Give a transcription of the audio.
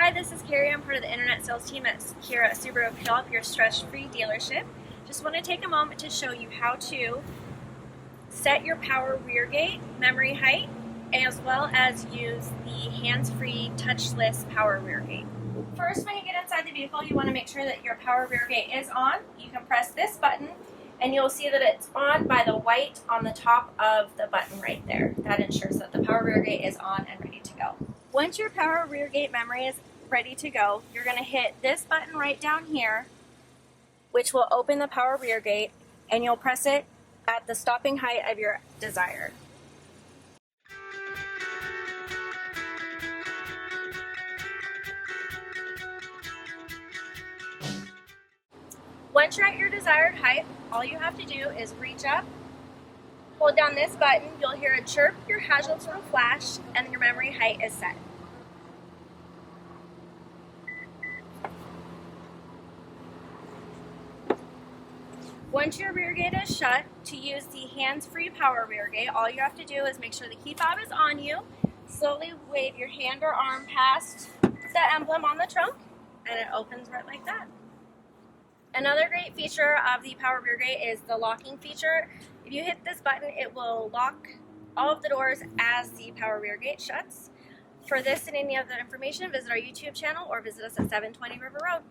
Hi, this is Carrie. I'm part of the internet sales team here at Subaru of Puyallup, your stress-free dealership. Just want to take a moment to show you how to set your power rear gate memory height, as well as use the hands-free touchless power rear gate. First, when you get inside the vehicle, you want to make sure that your power rear gate is on. You can press this button and you'll see that it's on by the white on the top of the button right there. That ensures that the power rear gate is on and ready to go. Once your power rear gate memory is ready to go, you're going to hit this button right down here, which will open the power rear gate, and you'll press it at the stopping height of your desire. Once you're at your desired height, all you have to do is reach up, hold down this button, you'll hear a chirp, your hazards will flash, and your memory height is set. Once your rear gate is shut, to use the hands-free power rear gate, all you have to do is make sure the key fob is on you, slowly wave your hand or arm past the emblem on the trunk, and it opens right like that. Another great feature of the power rear gate is the locking feature. If you hit this button, it will lock all of the doors as the power rear gate shuts. For this and any other information, visit our YouTube channel or visit us at 720 River Road.